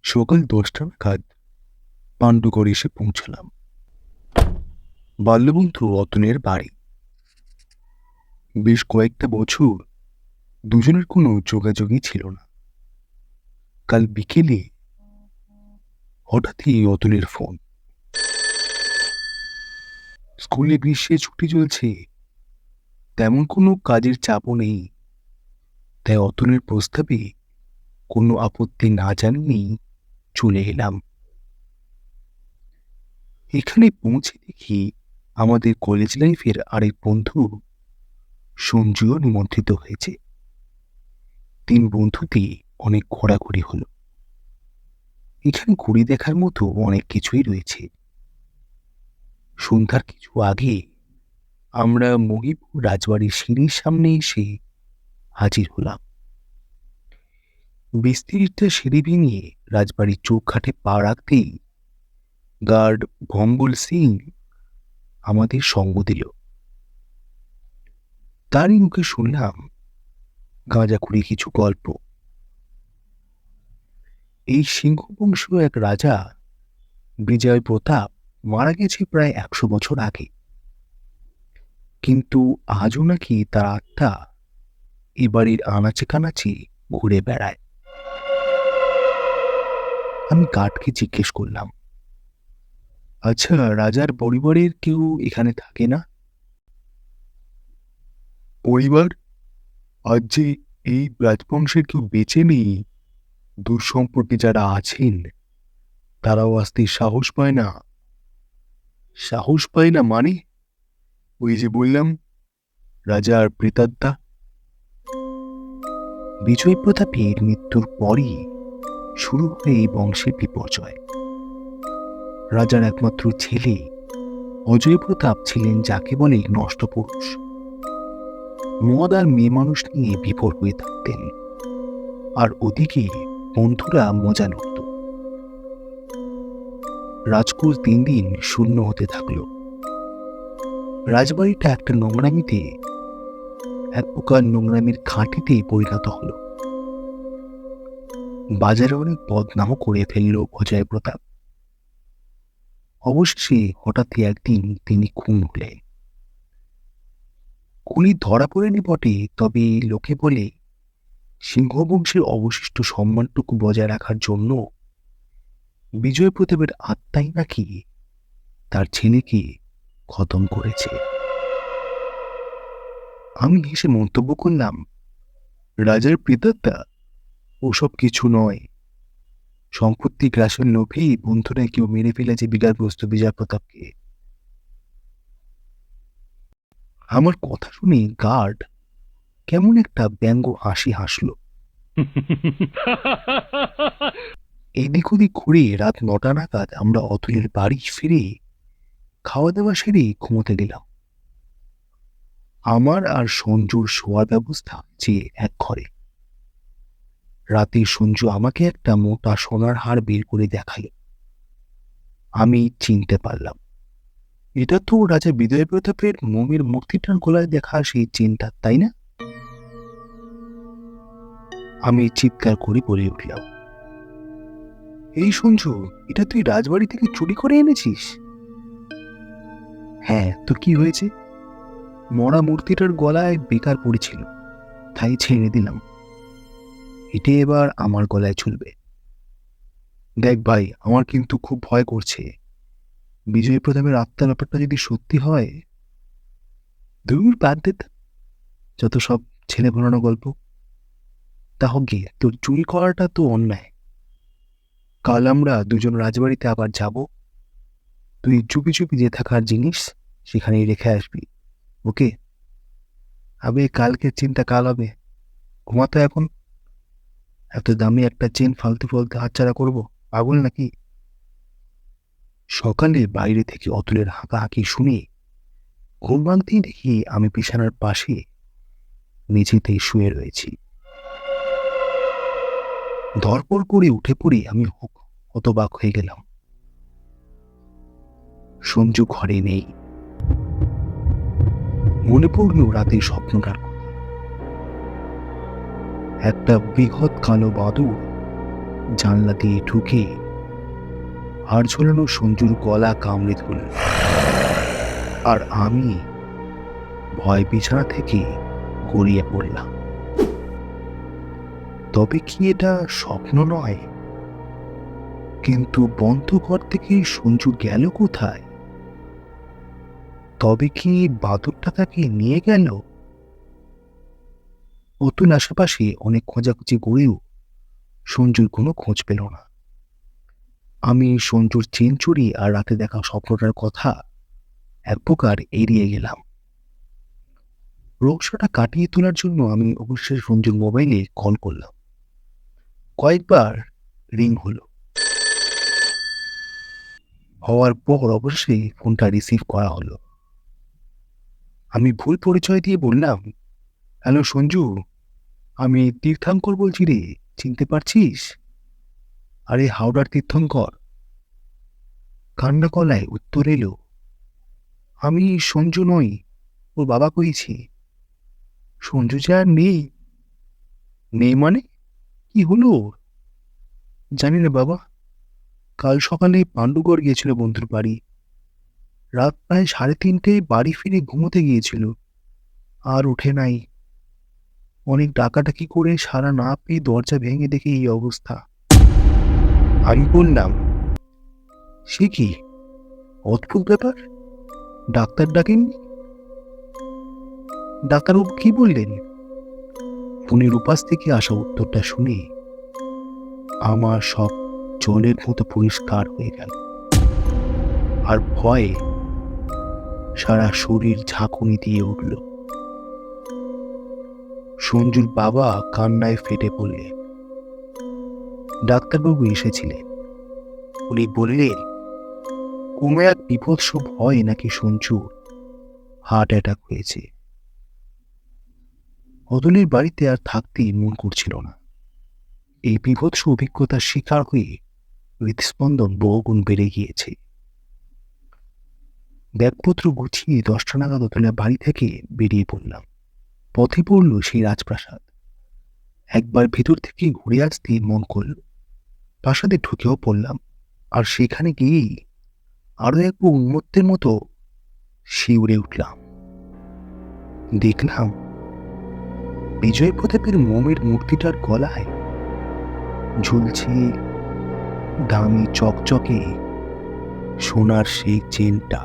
সকাল 10টা নাগাদ পাণ্ডুগড় এসে পৌঁছলাম। বাল্যবন্ধু অতনের বাড়ি। বেশ কয়েকটা বছর দুজনের কোনো যোগাযোগই ছিল না। কাল বিকেলে হঠাৎই অতনের ফোন। স্কুলে গ্রীষ্মে ছুটি চলছে, তেমন কোনো কাজের চাপও নেই, তাই অতনের প্রস্তাবে কোনো আপত্তি না জানিয়েই চলে এলাম। এখানে পৌঁছে দেখি আমাদের কলেজ লাইফের আরেক বন্ধু সঞ্জুও নিমন্ত্রিত হয়েছে। 3 বন্ধুতে অনেক ঘোরাঘুরি হলো। এখানে ঘুরে দেখার মতো অনেক কিছুই রয়েছে। সন্ধ্যার কিছু আগে আমরা মহিপুর রাজবাড়ির সিঁড়ির সামনে এসে হাজির হলাম। বিস্তীর্ণ সিঁড়ি ভেঙে রাজবাড়ির চৌঘাটে পা রাখতেই গার্ড ভম্বল সিং আমাদের সঙ্গ দিল। তারই মুখে শুনলাম গাঁজাখুরি কিছু গল্প। এই সিংহবংশ এক রাজা বিজয় প্রতাপ মারা গেছে প্রায় 100 বছর আগে, কিন্তু আজও নাকি তার আত্মা এ বাড়ির আনাচে কানাচে ঘুরে বেড়ায়। আমি গার্ডকে জিজ্ঞেস করলাম, আচ্ছা, রাজার পরিবারের কেউ এখানে থাকে না? পরিবার? আজ যে এই রাজবংশের কেউ বেঁচে নেই, দূর সম্পর্কে যারা আছেন তারাও আসতে সাহস পায় না। সাহস পায় না মানে? ওই যে বললাম, রাজার প্রেতাত্মা। বিজয় প্রতাপের মৃত্যুর পরই শুরু হয় এই বংশের বিপর্যয়। রাজার একমাত্র ছেলে অজয় প্রতাপ ছিলেন যাকে বলে নষ্ট পুরুষ। মদ আর মেয়ে মানুষ নিয়ে বিভোর হয়ে থাকতেন, আর ওদিকে বন্ধুরা মজা লুটত। রাজকোষ দিন দিন শূন্য হতে থাকলো। রাজবাড়িটা একটা নোংরামিতে, এক প্রকার নোংরামির ঘাঁটিতে পরিণত হলো। বাজারে অনেক বদনামও করে ফেলল অজয় প্রতাপ। অবশেষে হঠাৎই একদিন তিনি খুন হলেন। খুনি ধরা পড়েনি বটে, তবে লোকে বলে সিংহবংশের অবশিষ্ট সম্মানটুকু বজায় রাখার জন্য বিজয় প্রতাপের আত্মাই নাকি তার ছেলেকে খতম করেছে। আমি হেসে মন্তব্য করলাম, রাজার প্রেতাত্মা? ওসব কিছু নয়। সম্পত্তি গ্রাসের লোভেই বন্ধুরা কেউ মেরে ফেলেছে বিকারগ্রস্ত বিজয় প্রতাপকে। আমার কথা শুনে গার্ড কেমন একটা ব্যঙ্গ হাসি হাসল। এদিক ওদিক ঘুরে রাত 9টা নাগাদ আমরা অতুলের বাড়ি ফিরে খাওয়া দাওয়া সেরে ঘুমোতে গেলাম। আমার আর সঞ্জুর শোয়ার ব্যবস্থা যে এক ঘরে। রাতে সঞ্জু আমাকে একটা মোটা সোনার হার বের করে দেখাল। আমি চিনতে পারলাম, এটা তো রাজা বিজয় প্রতাপের মোমের মূর্তিটার গলায় দেখা সেই চেনটা, তাই না? আমি চিৎকার করে বলে উঠলাম, এই সঞ্জু, এটা তুই রাজবাড়ি থেকে চুরি করে এনেছিস? হ্যাঁ, তো কি হয়েছে? মরা মূর্তিটার গলায় বেকার পড়েছিল, তাই ছেড়ে দিলাম। এটা এবার আমার গলায় ঝুলবে। দেখ ভাই, আমার কিন্তু খুব ভয় করছে। বিজয় প্রতাপের আত্মার ব্যাপারটা যদি সত্যি হয়। দূর বাদ দে, যত সব ছেলে ভোলানো গল্প। তা হোক গিয়ে, তোর চুরি করাটা তো অন্যায়। কাল আমরা দুজন রাজবাড়িতে আবার যাব। তুই চুপি চুপি যে থাকার জিনিস সেখানেই রেখে আসবি, ওকে? আবে, কালকের চিন্তা কাল হবে। ঘুমাতো এখন। এত দামি একটা চেন ফালতু ফালতু হাতছাড়া করবো, পাগল নাকি? সকালে বাইরে থেকে অতুলের হাঁকাহাঁকি শুনে ঘুম ভাঙতেই দেখি আমি বিছানার পাশে মেঝেতেই শুয়ে রয়েছি। ধরপড় করে উঠে পড়ে আমি হতবাক হয়ে গেলাম। সঞ্জু ঘরে নেই। মনে পড়ল রাতের স্বপ্নটার কথা। একটা বৃহৎ কালো বাদুড় জানলা দিয়ে ঢুকে হাড় ঝোলানো সঞ্জুর গলা কামড়ে ধরল, আর আমি ভয় বিছানা থেকে গড়িয়ে পড়লাম। তবে কি এটা স্বপ্ন নয়? কিন্তু বন্ধ ঘর থেকে সঞ্জু গেল কোথায়? তবে কি বাদরটা তাকে নিয়ে গেল? অতুল আশেপাশে অনেক খোঁজাখুঁজি করেও সঞ্জুর কোনো খোঁজ পেল না। আমি সঞ্জুর চেন চুরি আর রাতে দেখা স্বপ্নটার কথা এক প্রকার এড়িয়ে গেলাম। রহস্যটা কাটিয়ে তোলার জন্য আমি অবশ্যই সঞ্জুর মোবাইলে কল করলাম। কয়েকবার রিং হওয়ার পর অবশ্যই ফোনটা রিসিভ করা হলো। আমি ভুল পরিচয় দিয়ে বললাম, হ্যালো সঞ্জু, আমি তীর্থঙ্কর বলছি রে, চিনতে পারছিস? আরে হাওড়ার তীর্থঙ্কর। কান্না গলায় উত্তর এলো, আমি সঞ্জু নই, ওর বাবা কইছি। সঞ্জু যে আর নেই। নেই মানে? কি হলো? জানি না বাবা, কাল সকালে পাণ্ডুগড় গিয়েছিল বন্ধুর বাড়ি। রাত প্রায় 3:30 বাড়ি ফিরে ঘুমোতে গিয়েছিল, আর ওঠে নাই। অনেক ডাকাডাকি করে সাড়া না পেয়ে দরজা ভেঙে দেখে এই অবস্থা। আমি বললাম, সে কি অদ্ভুত ব্যাপার, ডাক্তার ডাকেননি? ডাক্তারবাবু কি বললেন? ফোনের উপাস থেকে আসা উত্তরটা শুনে আমার সব জলের মতো পরিষ্কার হয়ে গেল, আর ভয়ে সারা শরীর ঝাঁকুনি দিয়ে উঠল। সঞ্জুর বাবা কান্নায় ফেটে পড়লেন। ডাক্তারবাবু এসেছিলেন। উনি বললেন, কোনো এক বিভৎস ভয় নাকি সঞ্জুর হার্ট অ্যাটাক হয়েছে। অতুলের বাড়িতে আর থাকতে মন করছিল না। এই বিভৎস অভিজ্ঞতার শিকার হয়ে হৃদস্পন্দন বহুগুণ বেড়ে গিয়েছে। ব্যাগপত্র গুছিয়ে 10টা নাগাদ অতুলের বাড়ি থেকে বেরিয়ে পড়লাম। পথে পড়ল সেই রাজপ্রাসাদ। একবার ভেতর থেকে ঘুরে আসতে মন করল। প্রাসাদে ঢুকেও পড়লাম, আর সেখানে গিয়েই আরো একবার উন্মত্তের মতো শিউরে উঠলাম। দেখলাম বিজয় প্রতাপের মোমের মূর্তিটার গলায় ঝুলছে দামি চকচকে সোনার সেই চেনটা।